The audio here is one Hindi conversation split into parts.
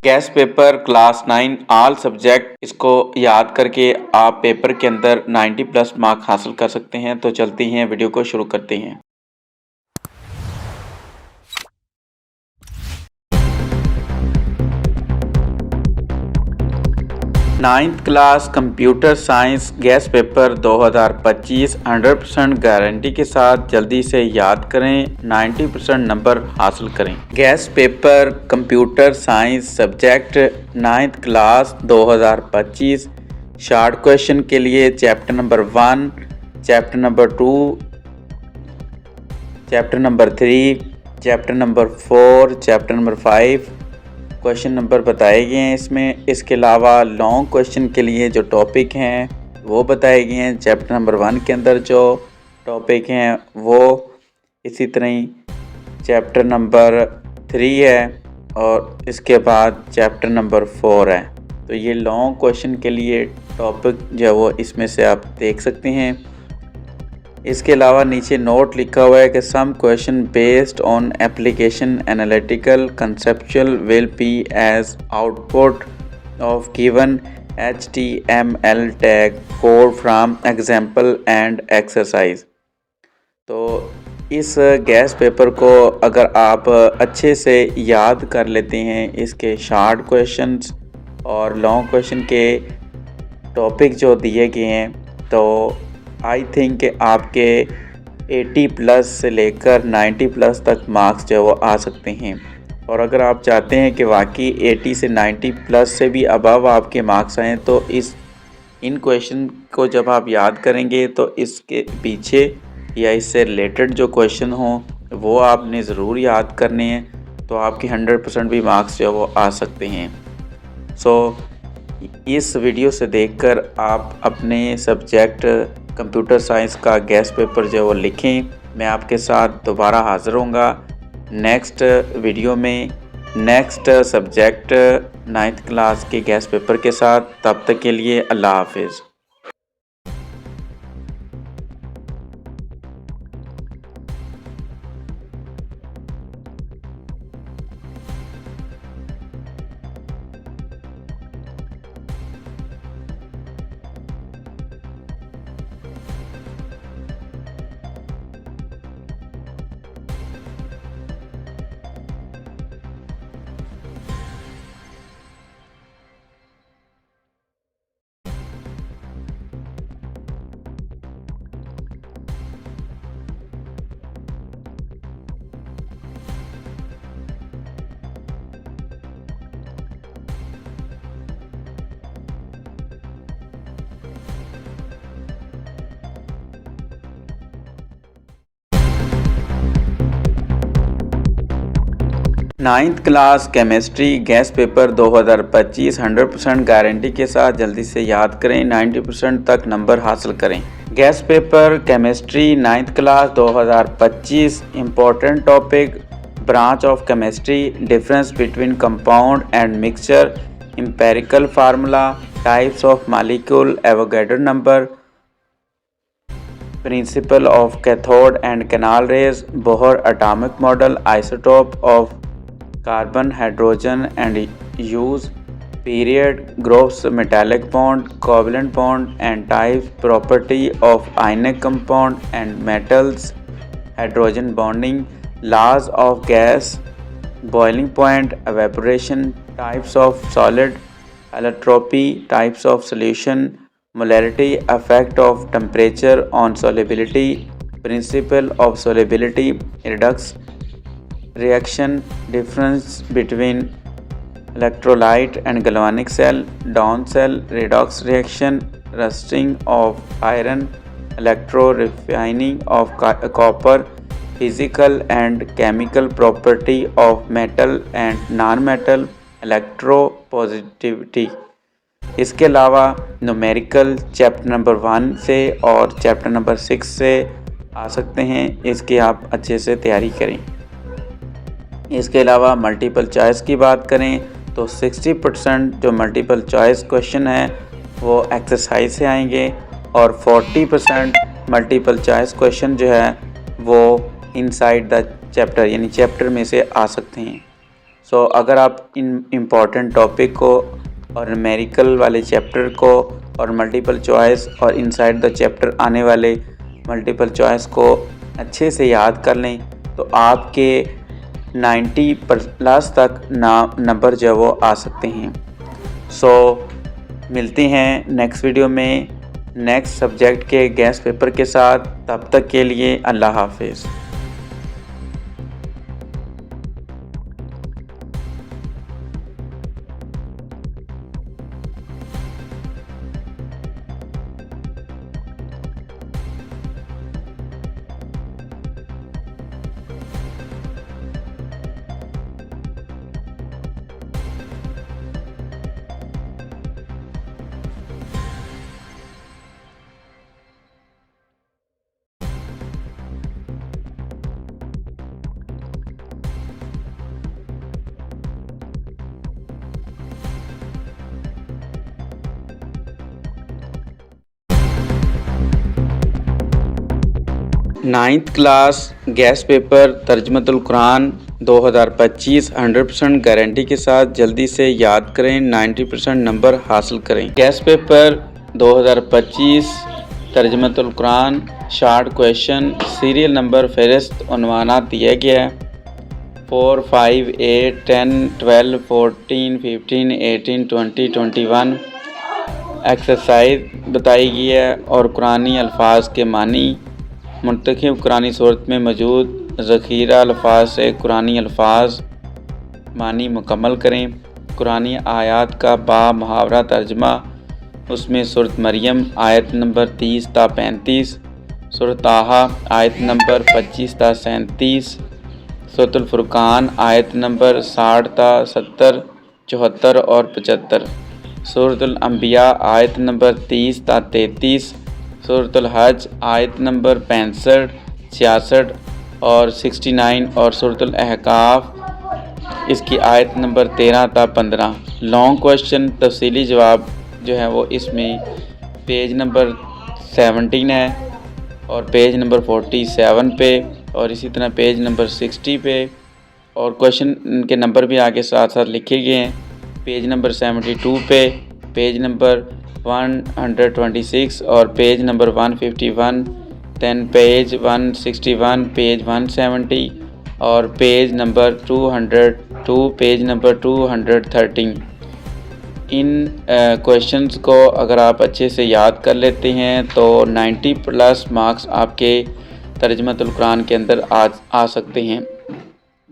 Gas paper class 9 all subject, इसको याद करके आप पेपर के अंदर 90 प्लस मार्क हासिल कर सकते हैं। तो चलते हैं, वीडियो को शुरू करते हैं। Ninth class computer science gas paper 2025 100% guarantee के साथ जल्दी से याद करें, 90% नंबर हासिल करें। Gas paper computer science subject ninth class 2025 short question के लिए chapter number 1, chapter number 2, chapter number 3, chapter number 4, chapter number 5 question number बताए गए हैं इसमें। इसके अलावा लॉन्ग क्वेश्चन के लिए जो टॉपिक हैं वो बताए गए हैं। चैप्टर नंबर 1 के अंदर जो टॉपिक हैं वो इसी तरह ही चैप्टर नंबर 3 है और इसके बाद चैप्टर नंबर 4 है। तो ये लॉन्ग क्वेश्चन के लिए टॉपिक जो है वो इसमें से आप देख सकते हैं। इसके अलावा नीचे नोट लिखा हुआ है कि some question based on application analytical conceptual will be as output of given HTML tag code from example and exercise. तो इस गैस पेपर को अगर आप अच्छे से याद कर लेते हैं, इसके शॉर्ट क्वेश्चंस और लॉन्ग क्वेश्चन के टॉपिक जो दिए गए हैं, तो आई थिंक आपके 80 प्लस से लेकर 90 प्लस तक मार्क्स जो वो आ सकते हैं। और अगर आप चाहते हैं कि वाकई 80 से 90 प्लस से भी अबव आपके मार्क्स आएँ, तो इन क्वेश्चन को जब आप याद करेंगे तो इसके पीछे या इससे रिलेटेड जो क्वेश्चन हों वो आपने ज़रूर याद करने हैं, तो आपके 100% भी मार्क्स जो वो आ सकते हैं। इस वीडियो से देखकर आप अपने सब्जेक्ट कंप्यूटर साइंस का गैस पेपर जो वो लिखें। मैं आपके साथ दोबारा हाज़िर होऊंगा नेक्स्ट वीडियो में, नेक्स्ट सब्जेक्ट 9th क्लास के गैस पेपर के साथ। तब तक के लिए अल्लाह हाफिज़। Ninth class chemistry gas paper 2025 100% guarantee के साथ जल्दी से याद करें, 90% तक नंबर हासिल करें। Gas paper chemistry 9th class 2025 important topic branch of chemistry, difference between compound and mixture, empirical formula, types of molecule, Avogadro number, principle of cathode and canal raise, Bohr atomic model, isotope of carbon, hydrogen and use, period, groups, metallic bond, covalent bond and types, property of ionic compound and metals, hydrogen bonding, laws of gas, boiling point, evaporation, types of solid, allotropy, types of solution, molarity, effect of temperature on solubility, principle of solubility, redox reaction, difference between electrolyte and galvanic cell, down cell redox reaction, rusting of iron, electro refining of copper, physical and chemical property of metal and non-metal, electropositivity। इसके अलावा न्यूमेरिकल चैप्टर नंबर 1 से और चैप्टर नंबर 6 से आ सकते हैं। इसकी आप अच्छे से तैयारी करें। इसके अलावा मल्टीपल चॉइस की बात करें तो 60% जो मल्टीपल चॉइस क्वेश्चन है वो एक्सरसाइज से आएंगे और 40% मल्टीपल चॉइस क्वेश्चन जो है वो इनसाइड द चैप्टर यानी चैप्टर में से आ सकते हैं। सो अगर आप इन इम्पॉर्टेंट टॉपिक को और न्यूमेरिकल वाले चैप्टर को और मल्टीपल चॉइस और इनसाइड द चैप्टर आने वाले मल्टीपल चॉइस को अच्छे से याद कर लें तो आपके 90+ तक नंबर जो है वो आ सकते हैं। सो मिलते हैं नेक्स्ट वीडियो में नेक्स्ट सब्जेक्ट के गेस्ट पेपर के साथ। तब तक के लिए अल्लाह हाफिज़। नाइन्थ क्लास गेस्ट पेपर तर्जमतुल कुरान 2025 100% गारंटी के साथ जल्दी से याद करें, 90% नंबर हासिल करें। गेस्ट पेपर 2025 तर्जमतुल कुरान शार्ट क्वेश्चन सीरियल नंबर फहरिस्त उन्वानात दिया गया है 4, 5, 8, 10, 12, 14, 15, 18, 20, 21 एक्सरसाइज बताई गई है और कुरानी अल्फाज के मानी मुंतखब कुरानी सूरत में मौजूद ज़ख़ीरा अल्फाज से कुरानी अल्फाज मानी मुकम्मल करें। कुरानी आयात का बा मुहावरा तर्जमा उसमें सूरत मरियम आयत नंबर 30 ता 35, सूरत आहा आयत नंबर 25 ता 37, सूरतुल फुरकान आयत नंबर 60 ता 70, 74 और 75, सूरतुल अंबिया आयत नंबर 30 ता 33, सूरतुल हज आयत नंबर 65, 66 और 69 और सूरतुल अहकाफ इसकी आयत नंबर 13 ता 15। लॉन्ग क्वेश्चन तफसीली जवाब जो है वो इसमें पेज नंबर 17 है और पेज नंबर 47 पे और इसी तरह पेज नंबर 60 पे और क्वेश्चन के नंबर भी आगे साथ साथ लिखे गए हैं। पेज नंबर 72 पे, पेज नंबर 126 और page number 151, then page 161, page 170 और पेज नंबर 202, पेज नंबर 213। इन क्वेश्चंस को अगर आप अच्छे से याद कर लेते हैं तो 90+ मार्क्स आपके तर्जमतुल कुरान के अंदर आ सकते हैं।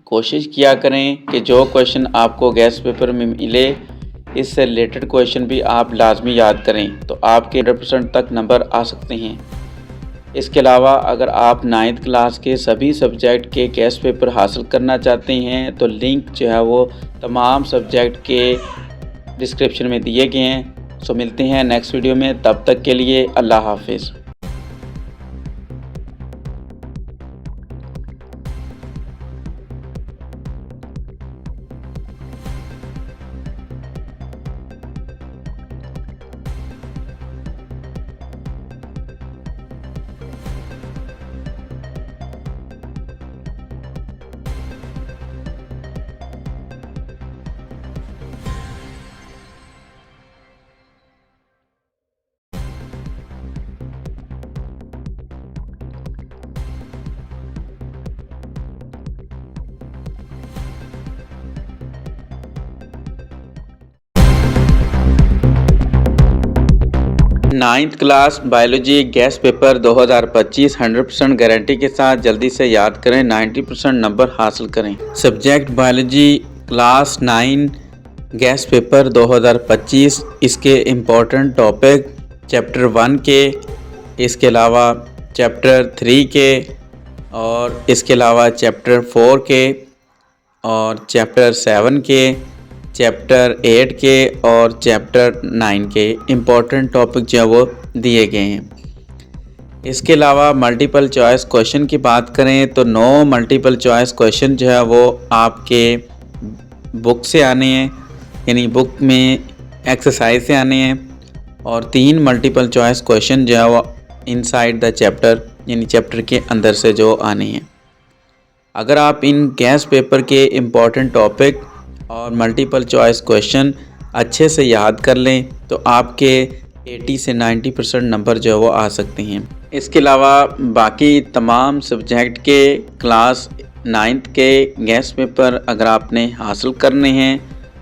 कोशिश किया करें कि जो क्वेश्चन आपको गेस्ट पेपर में मिले इससे रिलेटेड क्वेश्चन भी आप लाजमी याद करें तो आपके 100% तक नंबर आ सकते हैं। इसके अलावा अगर आप 9th क्लास के सभी सब्जेक्ट के गेस्ट पेपर हासिल करना चाहते हैं तो लिंक जो है वो तमाम सब्जेक्ट के डिस्क्रिप्शन में दिए गए हैं। सो मिलते हैं नेक्स्ट वीडियो में, तब तक के लिए अल्लाह हाफिज़। Ninth class biology guest paper 2025 100% guarantee के साथ जल्दी से याद करें, 90% नंबर हासिल करें। Subject biology class 9 guest paper 2025 इसके इम्पोर्टेंट टॉपिक चैप्टर 1 के, इसके अलावा चैप्टर 3 के और इसके अलावा चैप्टर 4 के और चैप्टर 7 के, चैप्टर 8 के और चैप्टर 9 के इम्पोर्टेंट टॉपिक जो है वो दिए गए हैं। इसके अलावा मल्टीपल चॉइस क्वेश्चन की बात करें तो 9 मल्टीपल चॉइस क्वेश्चन जो है वो आपके बुक से आने हैं, यानी बुक में एक्सरसाइज से आने हैं और 3 मल्टीपल चॉइस क्वेश्चन जो है वो इनसाइड द चैप्टर यानी चैप्टर के अंदर से जो आने हैं। अगर आप इन गेस्ट पेपर के इम्पोर्टेंट टॉपिक और मल्टीपल चॉइस क्वेश्चन अच्छे से याद कर लें तो आपके 80 से 90% नंबर जो है वो आ सकते हैं। इसके अलावा बाकी तमाम सब्जेक्ट के क्लास 9th के गेस्ट पेपर अगर आपने हासिल करने हैं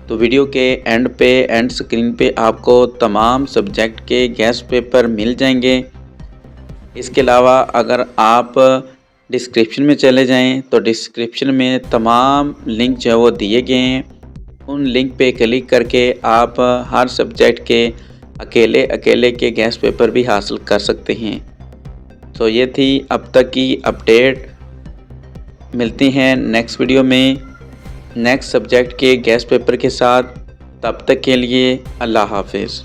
तो वीडियो के एंड स्क्रीन पे आपको तमाम सब्जेक्ट के गेस्ट पेपर मिल जाएंगे। इसके अलावा अगर आप डिस्क्रिप्शन में चले जाएं तो डिस्क्रिप्शन में तमाम लिंक जो है वो दिए गए हैं। उन लिंक पे क्लिक करके आप हर सब्जेक्ट के अकेले के गेस्ट पेपर भी हासिल कर सकते हैं। तो ये थी अब तक की अपडेट। मिलते हैं नेक्स्ट वीडियो में नेक्स्ट सब्जेक्ट के गेस्ट पेपर के साथ। तब तक के लिए अल्लाह हाफिज़।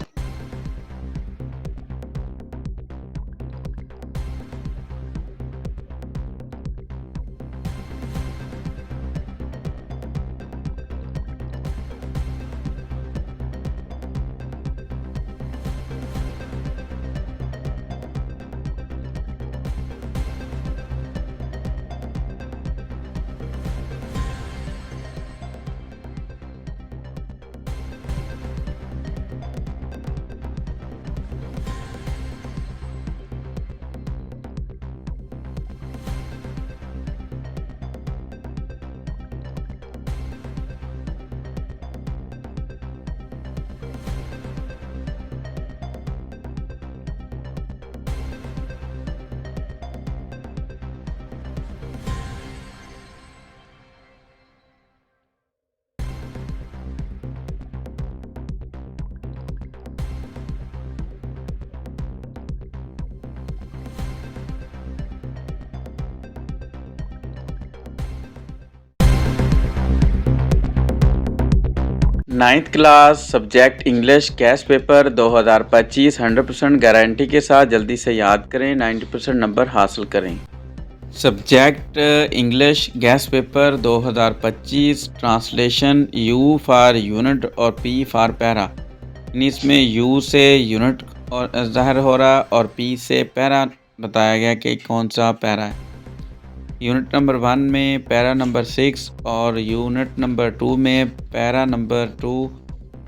Ninth class subject English guest paper 2025 100% guarantee के साथ जल्दी से याद करें, 90% नंबर हासिल करें। Subject English guest paper 2025 translation you for unit और पी फॉर पैरा। इसमें यू से यूनिट और ज़ाहिर हो रहा और पी से पैरा बताया गया कि कौन सा पैरा है। यूनिट नंबर 1 में पैरा नंबर 6 और यूनिट नंबर 2 में पैरा नंबर 2,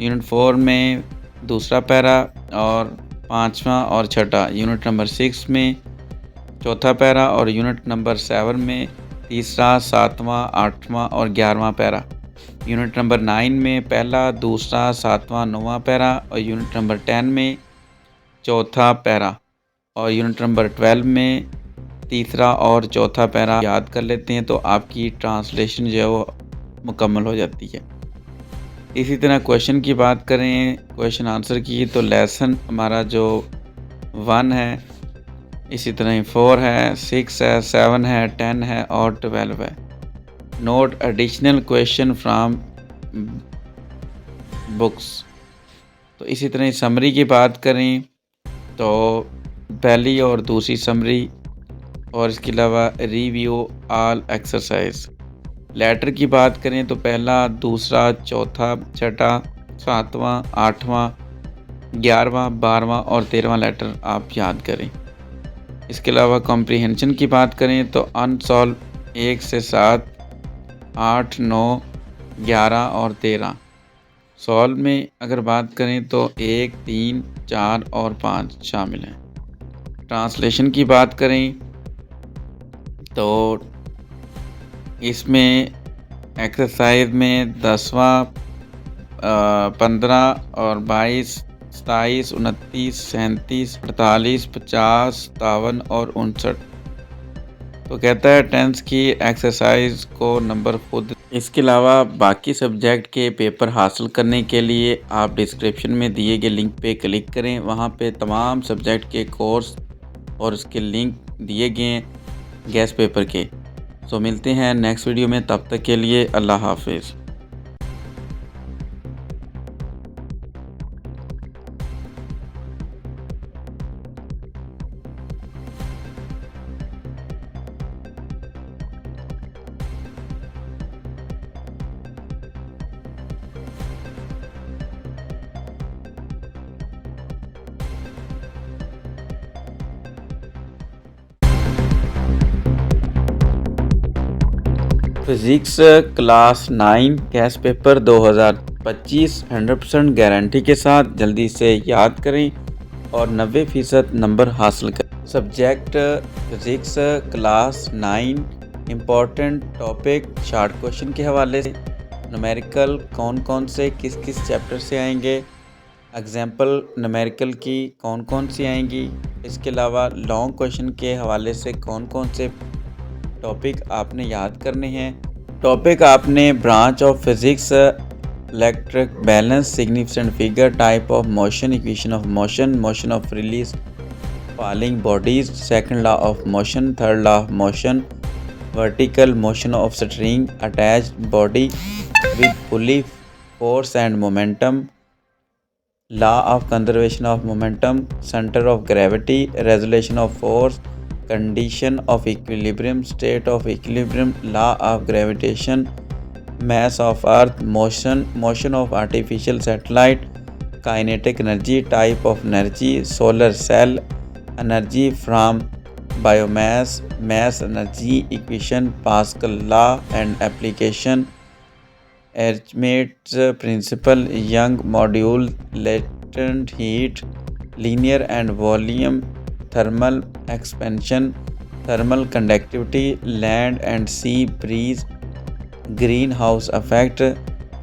यूनिट 4 में दूसरा पैरा और 5वां और छठा, यूनिट नंबर 6 में चौथा पैरा और यूनिट नंबर 7 में तीसरा, 7वां, 8वां और 11वां पैरा। यूनिट नंबर 9 में पहला, दूसरा, 7वां, 9वां पैरा और यूनिट नंबर 10 में चौथा पैरा और यूनिट नंबर 12 में तीसरा और चौथा पैरा याद कर लेते हैं तो आपकी ट्रांसलेशन जो है वो मुकम्मल हो जाती है। इसी तरह क्वेश्चन की बात करें, क्वेश्चन आंसर की, तो लेसन हमारा जो 1 है, इसी तरह ही 4 है, 6 है, 7 है, 10 है और 12 है। Note additional question from books. तो इसी तरह समरी की बात करें तो पहली और दूसरी समरी और इसके अलावा रिव्यू ऑल एक्सरसाइज। लेटर की बात करें तो पहला, दूसरा, चौथा, छठा, 7वां, 8वां, 11वां, 12वां और 13वां लेटर आप याद करें। इसके अलावा कॉम्प्रीहेंशन की बात करें तो अनसॉल्व 1 से 7, 8, 9, 11 और 13। सॉल्व में अगर बात करें तो 1, 3, 4 और 5 शामिल हैं। ट्रांसलेशन की बात करें तो इसमें एक्सरसाइज में 10वां, 15 और 22, 27, 29, 37, 48, 50, 57 और 59। तो कहता है टेंस की एक्सरसाइज को नंबर खुद। इसके अलावा बाकी सब्जेक्ट के पेपर हासिल करने के लिए आप डिस्क्रिप्शन में दिए गए लिंक पे क्लिक करें। वहाँ पे तमाम सब्जेक्ट के कोर्स और उसके लिंक दिए गए हैं गेस्ट पेपर के। तो मिलते हैं नेक्स्ट वीडियो में, तब तक के लिए अल्लाह हाफिज़। Physics class 9 gas paper 2025 100% guarantee के साथ जल्दी से याद करें और 90% नंबर हासिल करें। Subject physics class 9 important topic short question के हवाले से, न्यूमेरिकल कौन कौन से किस किस चैप्टर से आएंगे, एग्जाम्पल न्यूमेरिकल की कौन कौन सी आएंगी, इसके अलावा लॉन्ग क्वेश्चन के हवाले से कौन कौन से टॉपिक आपने याद करने हैं। टॉपिक आपने branch of physics, electric balance, significant figure, type of motion, equation of motion, motion of release falling bodies, second law of motion, third law of motion, vertical motion of string attached body with pulley force and momentum, law of conservation of momentum, centre of gravity, resolution of force, condition of equilibrium, state of equilibrium, law of gravitation, mass of earth, motion of artificial satellite, kinetic energy, type of energy, solar cell, energy from biomass, mass energy equation, Pascal law and application, Archimedes principle, Young module, latent heat, linear and volume, thermal expansion, thermal conductivity, land and sea breeze, green house effect.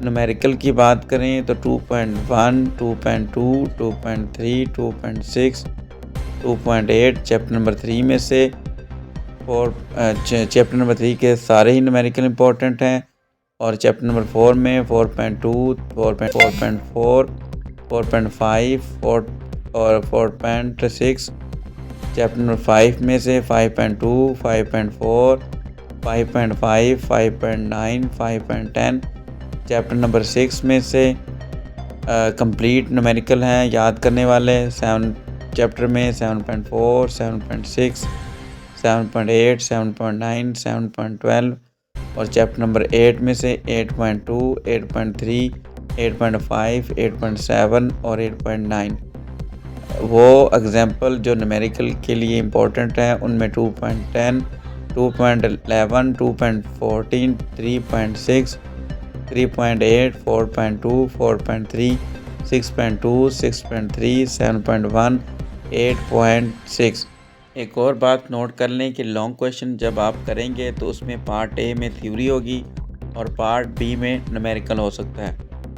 Numerical की बात करें तो 2.1, 2.2, 2.3, 2.6, 2.8 चैप्टर नंबर 3 में से चैप्टर नंबर 3 के सारे ही न्यूमेरिकल इंपॉर्टेंट हैं और चैप्टर नंबर 4 में 4.2, 4.4, 4.5 और 4.6 चैप्टर नंबर 5 में से 5.2, 5.4, 5.5, 5.9, 5.10 चैप्टर नंबर 6 में से कंप्लीट न्यूमेरिकल हैं याद करने वाले। 7 चैप्टर में 7.4, 7.6, 7.8, 7.9, 7.12 और चैप्टर नंबर 8 में से 8.2, 8.3, 8.5, 8.7 और 8.9। वो एग्जाम्पल जो न्यूमेरिकल के लिए इम्पोर्टेंट हैं उनमें 2.10, 2.11, 2.14, 3.6, 3.8, 4.2, 4.3, 6.2, 6.3, 7.1, 8.6। एक और बात नोट कर लें कि लॉन्ग क्वेश्चन जब आप करेंगे तो उसमें पार्ट ए में थ्योरी होगी और पार्ट बी में न्यूमेरिकल हो सकता है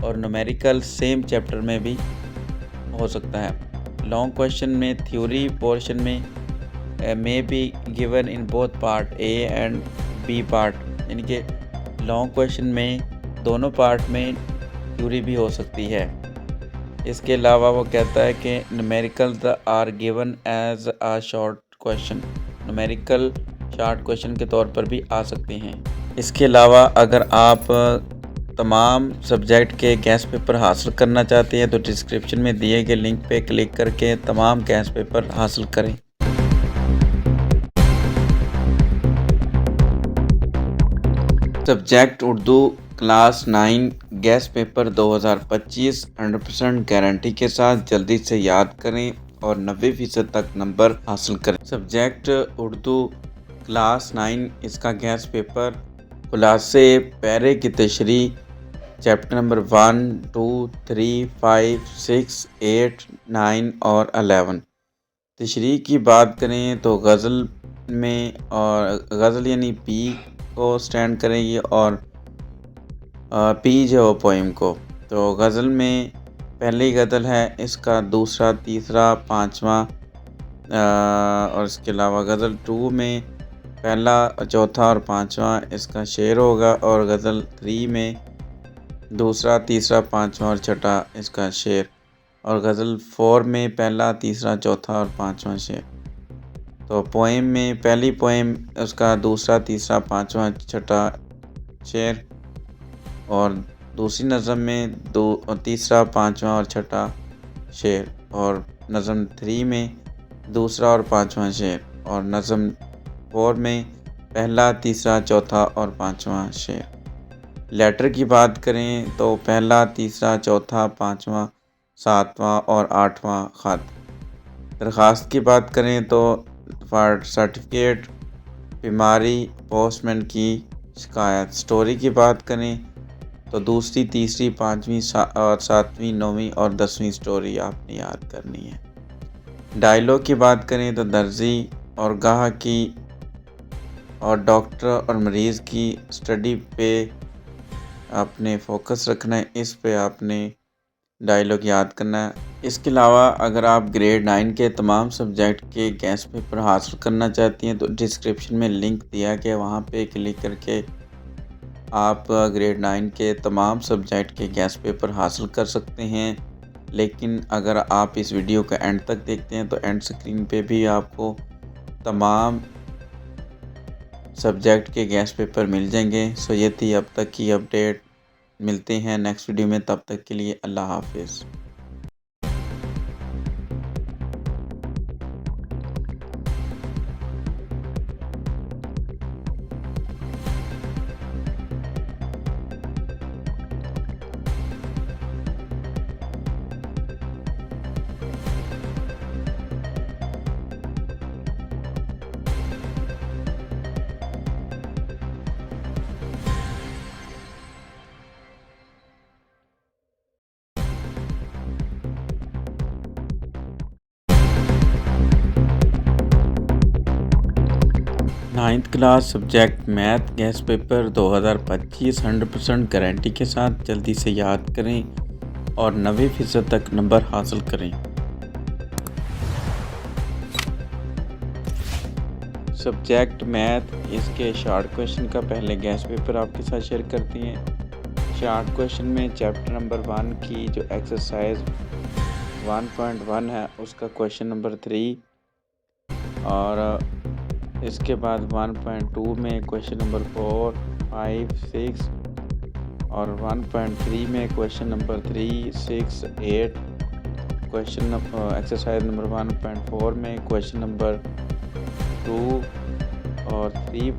और न्यूमेरिकल सेम चैप्टर में भी हो सकता है। लॉन्ग क्वेश्चन में थ्योरी पोर्शन में be given in both part A and B part, यानी कि लॉन्ग क्वेश्चन में दोनों पार्ट में थ्योरी भी हो सकती है। इसके अलावा वो कहता है कि numericals are given as a short question, numerical short question के तौर पर भी आ सकते हैं। इसके अलावा अगर आप तमाम सब्जेक्ट के गैस पेपर हासिल करना चाहते हैं तो डिस्क्रिप्शन में दिए गए लिंक पे क्लिक करके तमाम गैस पेपर हासिल करें। Subject Urdu class 9 gas paper 2025 100% guarantee के साथ जल्दी से याद करें और 90% तक नंबर हासिल करें। सब्जेक्ट उर्दू क्लास 9 इसका गैस पेपर खुलासे पैरे की तशरी चैप्टर नंबर 1, 2, 3, 5, 6, 8, 9 और 11। तशरीह की बात करें तो गज़ल में और गज़ल यानी पी को स्टैंड करेंगी और पी जो पोइम को। तो गज़ल में पहली गज़ल है, इसका दूसरा, तीसरा, पाँचवा और इसके अलावा गज़ल 2 में पहला, चौथा और पाँचवा इसका शेर होगा और गज़ल 3 में दूसरा, तीसरा, पाँचवा और छठा इसका शेर और गज़ल 4 में पहला, तीसरा, चौथा और पाँचवा शेर। तो पोएम में पहली पोएम उसका दूसरा, तीसरा, पाँचवा, छठा शेर और दूसरी नज़म में तीसरा, पाँचवा और छठा शेर और नज़म 3 में दूसरा और पाँचवा शेर और नज़म 4 में पहला, तीसरा, चौथा और पाँचवा शेर। लेटर की बात करें तो पहला, तीसरा, चौथा, पाँचवा, सातवां और आठवां ख़त। दरख्वास्त की बात करें तो फॉर सर्टिफिकेट, बीमारी, पोस्टमैन की शिकायत। स्टोरी की बात करें तो दूसरी, तीसरी, पाँचवीं और सातवीं, नौवीं और 10वीं स्टोरी आपने याद करनी है। डायलॉग की बात करें तो दर्जी और गाहक की और डॉक्टर और मरीज़ की स्टडी पे आपने फोकस रखना है, इस पे आपने डायलॉग याद करना है। इसके अलावा अगर आप ग्रेड 9 के तमाम सब्जेक्ट के गेस्ट पेपर हासिल करना चाहती हैं तो डिस्क्रिप्शन में लिंक दिया गया, वहाँ पे क्लिक करके आप ग्रेड 9 के तमाम सब्जेक्ट के गेस्ट पेपर हासिल कर सकते हैं। लेकिन अगर आप इस वीडियो का एंड तक देखते हैं तो एंड स्क्रीन पे भी आपको तमाम सब्जेक्ट के गेस्ट पेपर मिल जाएंगे। सो ये थी अब तक की अपडेट। मिलते हैं नेक्स्ट वीडियो में, तब तक के लिए अल्लाह हाफिज़। 9th class subject math guest paper 2025 100% guarantee के साथ जल्दी से याद करें और 90% तक नंबर हासिल करें। सब्जेक्ट मैथ, इसके शॉर्ट क्वेश्चन का पहले गेस्ट पेपर आपके साथ शेयर करती हैं। शॉर्ट क्वेश्चन में चैप्टर नंबर 1 की जो एक्सरसाइज 1.1 है उसका क्वेश्चन नंबर 3 और इसके बाद 1.2 में क्वेश्चन नंबर 4, 5, 6 और 1.3 में question number 3, 6, 8 question exercise number 1.4 में क्वेश्चन नंबर 2 और 3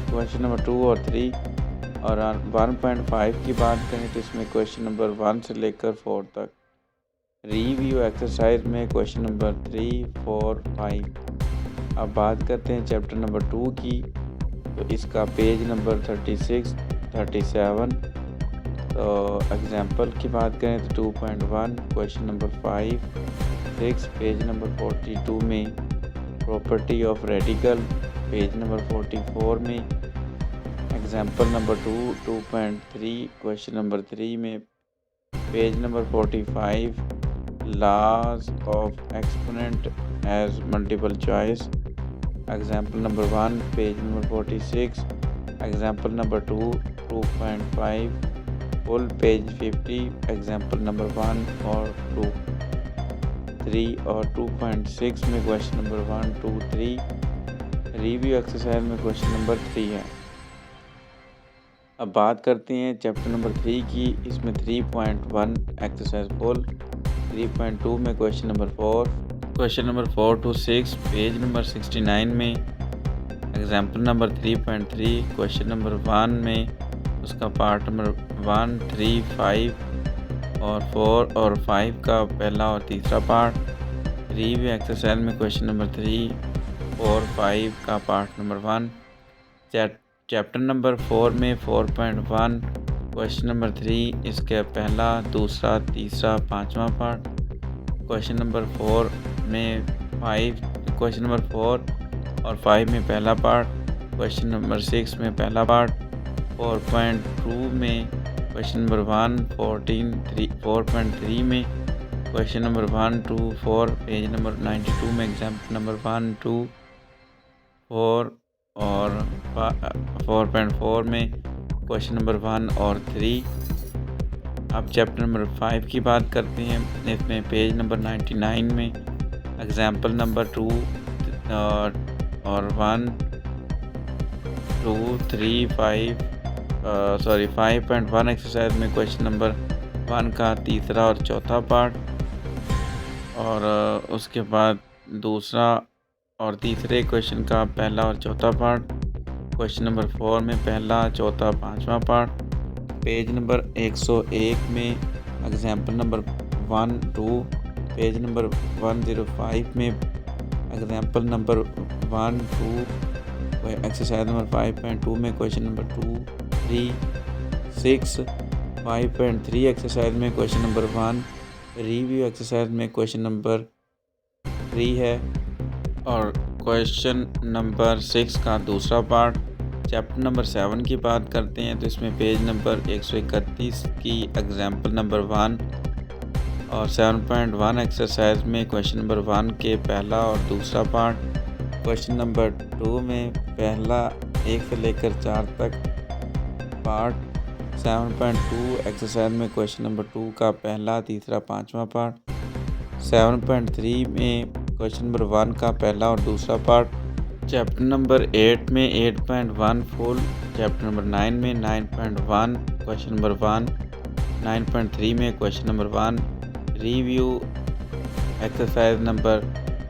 क्वेश्चन नंबर 2 और 3 और 1.5 की बात करें तो इसमें क्वेश्चन नंबर 1 से लेकर 4 तक। रिव्यू एक्सरसाइज में क्वेश्चन नंबर 3, 4, 5। अब बात करते हैं चैप्टर नंबर 2 की, तो इसका पेज नंबर 36, 37। तो एग्जांपल की बात करें तो 2.1 क्वेश्चन नंबर 5, 6 पेज नंबर 42 में property of radical, page number 44 में एग्जांपल नंबर 2, 2.3 क्वेश्चन नंबर 3 में page number 45 laws of exponent as multiple choice, example number 1 page number 46, example number 2 2.5 full page 50, example number 1 और 2, 3 और 2.6 में क्वेश्चन नंबर 1, 2, 3। रिव्यू एक्सरसाइज में क्वेश्चन नंबर 3 है। अब बात करते हैं चैप्टर नंबर 3 की, इसमें 3.1 एक्सरसाइज फुल, 3.2 में question number 4 to 6 page number 69 में एग्जाम्पल नंबर 3.3 क्वेश्चन नंबर 1 में उसका पार्ट नंबर 1, 3, 5 और 4 और 5 का पहला और तीसरा पार्ट। रिव्यू एक्सरसाइज में क्वेश्चन नंबर 3, 4, 5 का पार्ट नंबर 1। चैप्टर नंबर 4 में 4.1 क्वेश्चन नंबर 3 इसके पहला, दूसरा, तीसरा, पाँचवा पार्ट। क्वेश्चन नंबर 4 में 5 क्वेश्चन नंबर 4 और 5 में पहला पार्ट, क्वेश्चन नंबर 6 में पहला पार्ट। 4.2 में क्वेश्चन नंबर 1, 4.3 में क्वेश्चन नंबर 1, 2, 4 पेज नंबर 92 में एग्जाम्पल नंबर 1, 2, 4 और 4.4 में क्वेश्चन नंबर 1 और 3। अब चैप्टर नंबर 5 की बात करते हैं। इसमें पेज नंबर 99 में एग्जाम्पल नंबर 2 और 1, 2, 3, 5.1 एक्सरसाइज में क्वेश्चन नंबर 1 का तीसरा और चौथा पार्ट और उसके बाद दूसरा और तीसरे क्वेश्चन का पहला और चौथा पार्ट। क्वेश्चन नंबर 4 में पहला, चौथा, पाँचवा पार्ट। पेज नंबर 101 में एग्जाम्पल नंबर 1, 2 पेज नंबर 105 में एग्जाम्पल नंबर 1, 2 एक्सरसाइज नंबर 5.2 में क्वेश्चन नंबर 2, 3, 6, 5.3 एक्सरसाइज में क्वेश्चन नंबर 1, रिव्यू एक्सरसाइज में क्वेश्चन नंबर 3 है और क्वेश्चन नंबर 6 का दूसरा पार्ट। चैप्टर नंबर 7 की बात करते हैं तो इसमें पेज नंबर 131 की एग्जाम्पल नंबर 1 और 7.1 एक्सरसाइज में क्वेश्चन नंबर 1 के पहला और दूसरा पार्ट। क्वेश्चन नंबर 2 में पहला 1 से लेकर 4 तक पार्ट। 7.2 एक्सरसाइज में क्वेश्चन नंबर 2 का पहला, तीसरा, पाँचवा पार्ट। 7.3 में क्वेश्चन नंबर 1 का पहला और दूसरा पार्ट। चैप्टर नंबर 8 में 8.1 फुल। चैप्टर नंबर 9 में 9.1 क्वेश्चन नंबर 1। 9.3 में question number 1 review exercise number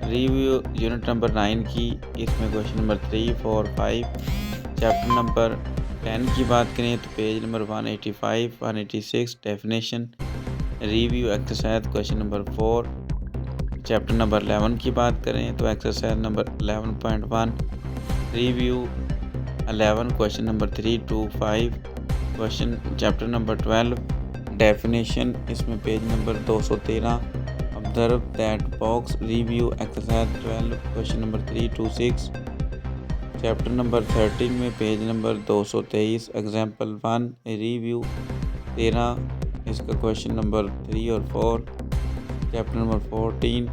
review unit number 9 की, इसमें क्वेश्चन नंबर 3, 4, 5। चैप्टर नंबर 10 की बात करें तो page number 185, 186 definition review exercise question number 4। Chapter number 11 की बात करें तो exercise number 11.1 review 11 question number 3 to 5। Question chapter number 12 definition, इसमें page number 213 observe that box review exercise 12 question number 3 to 6। Chapter number 13 में पेज नंबर 223 एग्जाम्पल 1 रिव्यू 13, इसका क्वेश्चन नंबर 3 और 4। Chapter number 14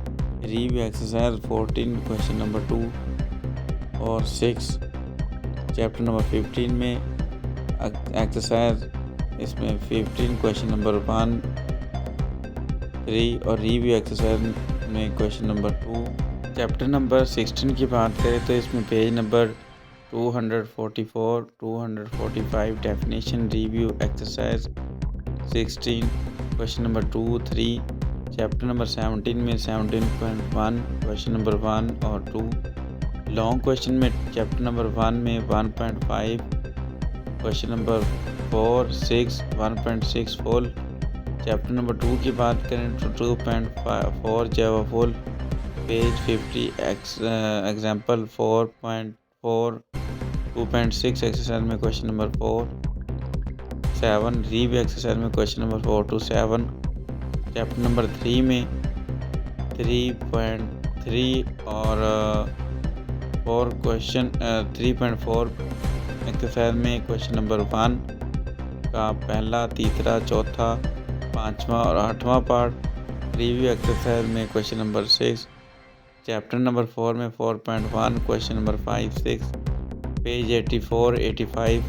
review exercise 14 question number 2 और 6। चैप्टर नंबर 15 में एक्सरसाइज, इसमें 15 क्वेश्चन नंबर 1, 3 और रिव्यू एक्सरसाइज में क्वेश्चन नंबर 2। चैप्टर नंबर 16 की बात करें तो इसमें page number 244, 245 definition review exercise 16 question number 2, 3। Chapter number 17 में 17.1 क्वेश्चन नंबर 1 और 2। लॉन्ग क्वेश्चन में चैप्टर नंबर 1 में 1.5 question number 4, 6, 1.6 full. Chapter number 2 की बात करें तो 2.4 Java full. Page 50 example 4.4, 2.6 exercise में क्वेश्चन नंबर 4, 7 रिव्यू एक्सरसाइज में question number 4 to 7। Chapter number 3 में 3.3 और 4 क्वेश्चन 3.4 एक्सरसाइज में क्वेश्चन नंबर 1 का पहला, तीसरा, चौथा, पाँचवा और आठवां पार्ट। रिव्यू एक्सरसाइज में क्वेश्चन नंबर 6। चैप्टर नंबर 4 में 4.1 क्वेश्चन नंबर 5, 6। पेज 84, 85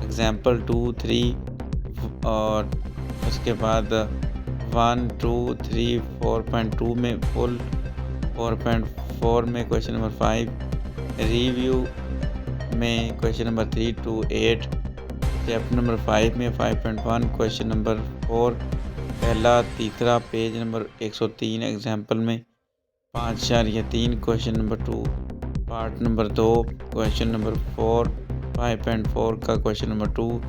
एग्जाम्पल 2, 3 और उसके बाद 1, 2, 3, 4.2 में फुल। 4.4 में क्वेश्चन नंबर 5 रिव्यू में question number 3 to 8। Chapter number 5 में 5.1 क्वेश्चन नंबर 4 पहला, तीसरा, पेज नंबर 103 एग्जाम्पल में 5.3 question number 2 part number 2 question number 4 5.4 का क्वेश्चन नंबर 2।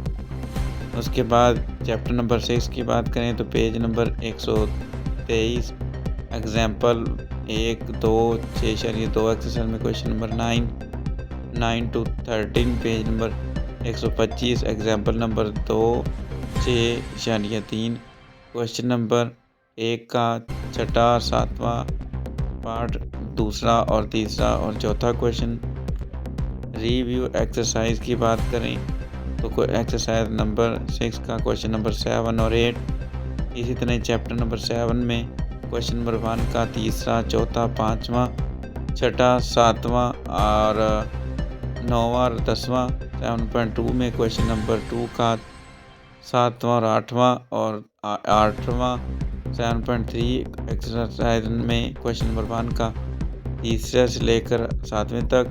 उसके बाद चैप्टर नंबर 6 की बात करें तो पेज नंबर 123 एग्जाम्पल 1, 2, 6.2 एक्सरसाइज में question number 9 to 13। Page number 125 example number 2, 6.3 question number 1 का छठा, सातवां पार्ट, दूसरा और तीसरा और चौथा क्वेश्चन। रिव्यू एक्सरसाइज की बात करें तो कोई एक्सरसाइज नंबर 6 का क्वेश्चन नंबर 7 और 8। इसी तरह चैप्टर नंबर 7 में क्वेश्चन नंबर 1 का तीसरा, चौथा, पाँचवा, छठा, सातवां और नौवां और 10वां। 7.2 में क्वेश्चन नंबर 2 का सातवां और आठवां और आठवां। 7.3 एक्सरसाइज में क्वेश्चन नंबर 1 का तीसरे से लेकर 7वें तक।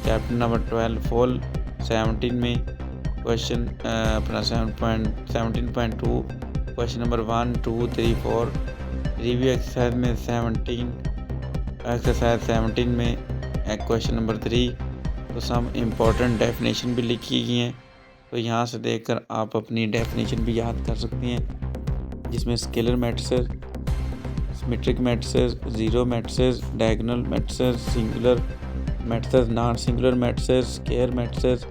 Chapter number 12 full. 17 में क्वेश्चन अपना 17.2 क्वेश्चन नंबर 1, 2, 3, 4। रिव्यू एक्सरसाइज में 17 में क्वेश्चन नंबर 3 तो सम इम्पोर्टेंट डेफिनेशन भी लिखी गई हैं, तो यहाँ से देखकर आप अपनी डेफिनेशन भी याद कर सकते हैं, जिसमें scalar matrices, symmetric matrices, zero matrices, diagonal matrices, singular matrices, non singular matrices, square matrices,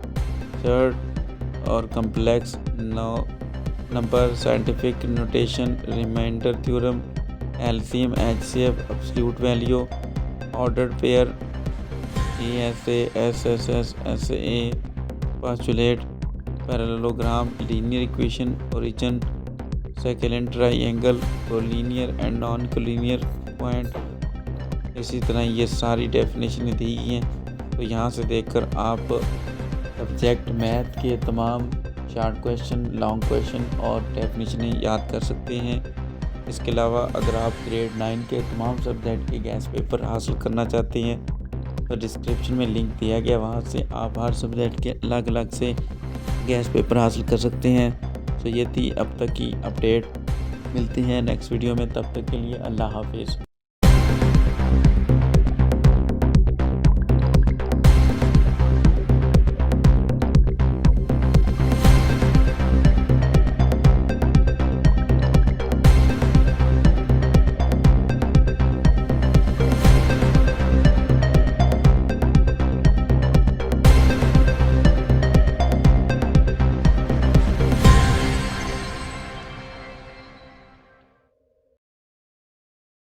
third और complex number, scientific notation, remainder theorem, LCM, HCF, absolute value, ordered pair, ASA, SSS, SA, postulate, parallelogram, linear equation, origin, second triangle, collinear and non collinear point. इसी तरह ये सारी डेफिनेशन दी गई हैं। तो यहाँ से देखकर आप सब्जेक्ट मैथ के तमाम शॉर्ट क्वेश्चन, लॉन्ग क्वेश्चन और डेफिनेशनें याद कर सकते हैं। इसके अलावा अगर आप ग्रेड 9 के तमाम सब्जेक्ट के गैस पेपर हासिल करना चाहते हैं तो डिस्क्रिप्शन में लिंक दिया गया, वहाँ से आप हर सब्जेक्ट के अलग अलग से गैस पेपर हासिल कर सकते हैं। तो ये थी अब तक की अपडेट। मिलती हैं नेक्स्ट वीडियो में, तब तक के लिए अल्लाह हाफिज़।